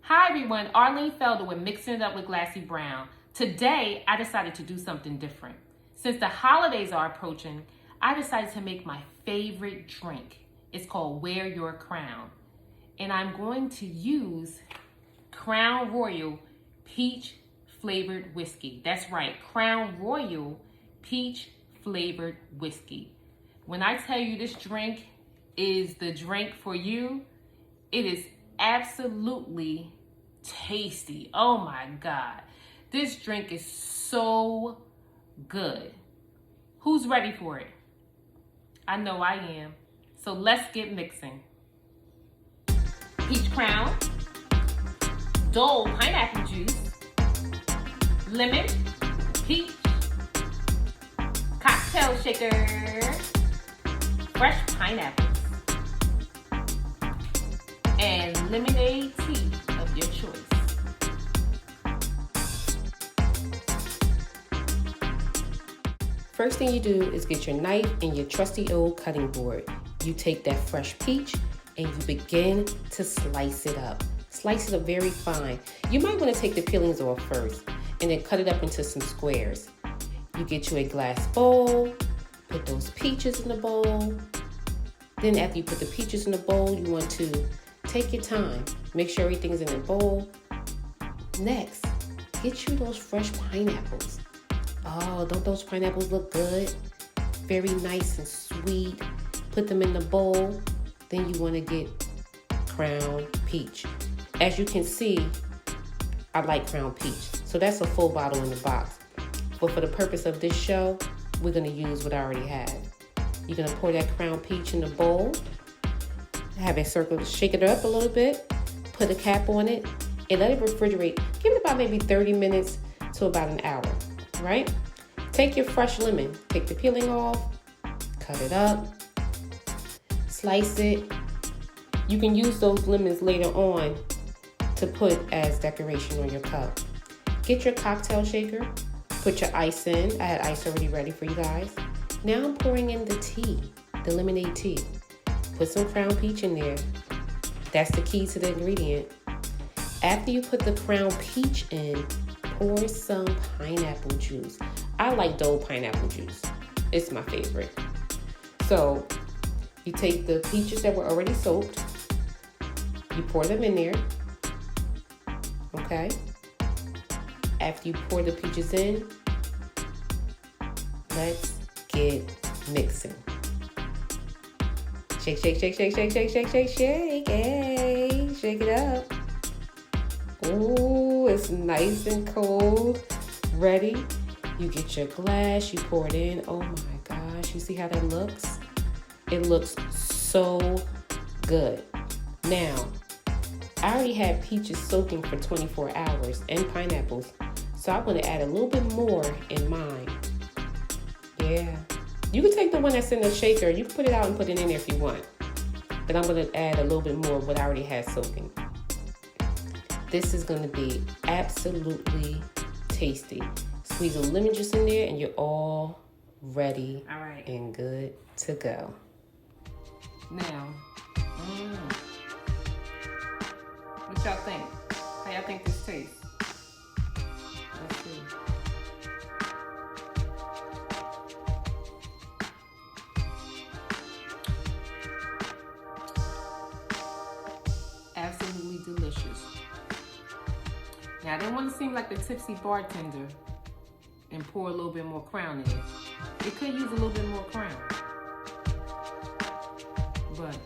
Hi everyone, Arlene Felder with Mixing It Up with Glassy Brown. Today, I decided to do something different. Since the holidays are approaching, I decided to make my favorite drink. It's called Wear Your Crown. And I'm going to use Crown Royal Peach Flavored Whiskey. That's right, Crown Royal Peach Flavored Whiskey. When I tell you this drink is the drink for you, it is absolutely tasty. Oh my God. This drink is so good. Who's ready for it? I know I am. So let's get mixing. Peach Crown, Dole pineapple juice, lemon, peach, cocktail shaker, fresh pineapples, and lemonade tea of your choice. First thing you do is get your knife and your trusty old cutting board. You take that fresh peach and you begin to slice it up. Slice it up very fine. You might want to take the peelings off first and then cut it up into some squares. You get you a glass bowl, put those peaches in the bowl. Then after you put the peaches in the bowl, you want to take your time. Make sure everything's in the bowl. Next, get you those fresh pineapples. Oh, don't those pineapples look good? Very nice and sweet. Put them in the bowl. Then you want to get Crown Peach. As you can see, I like Crown Peach. So that's a full bottle in the box. But for the purpose of this show, we're going to use what I already have. You're going to pour that Crown Peach in the bowl. Have it circle, shake it up a little bit. Put a cap on it and let it refrigerate. Give it about maybe 30 minutes to about an hour, right? Take your fresh lemon. Take the peeling off. Cut it up. Slice it. You can use those lemons later on to put as decoration on your cup. Get your cocktail shaker. Put your ice in. I had ice already ready for you guys. Now I'm pouring in the tea, the lemonade tea. Put some Crown Peach in there. That's the key to the ingredient. After you put the Crown Peach in, pour some pineapple juice. I like Dole pineapple juice. It's my favorite. So you take the peaches that were already soaked. You pour them in there. Okay. After you pour the peaches in, let's get mixing. Shake, shake, shake, shake, shake, shake, shake, shake, shake. Hey, shake it up. Ooh, it's nice and cold. Ready? You get your glass, you pour it in. Oh my gosh, you see how that looks? It looks so good. Now, I already had peaches soaking for 24 hours and pineapples, so I'm gonna add a little bit more in mine. Yeah. You can take the one that's in the shaker. You can put it out and put it in there if you want. But I'm going to add a little bit more of what I already had soaking. This is going to be absolutely tasty. Squeeze a lemon juice in there and you're all ready and good to go. Now, what y'all think? How y'all think this tastes? Let's see. Absolutely delicious. Now, I didn't want to seem like the tipsy bartender and pour a little bit more Crown in it. It could use a little bit more Crown. But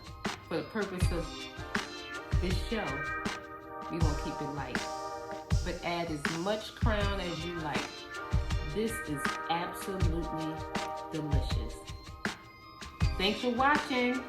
for the purpose of this show, we won't keep it light. But add as much Crown as you like. This is absolutely delicious. Thanks for watching.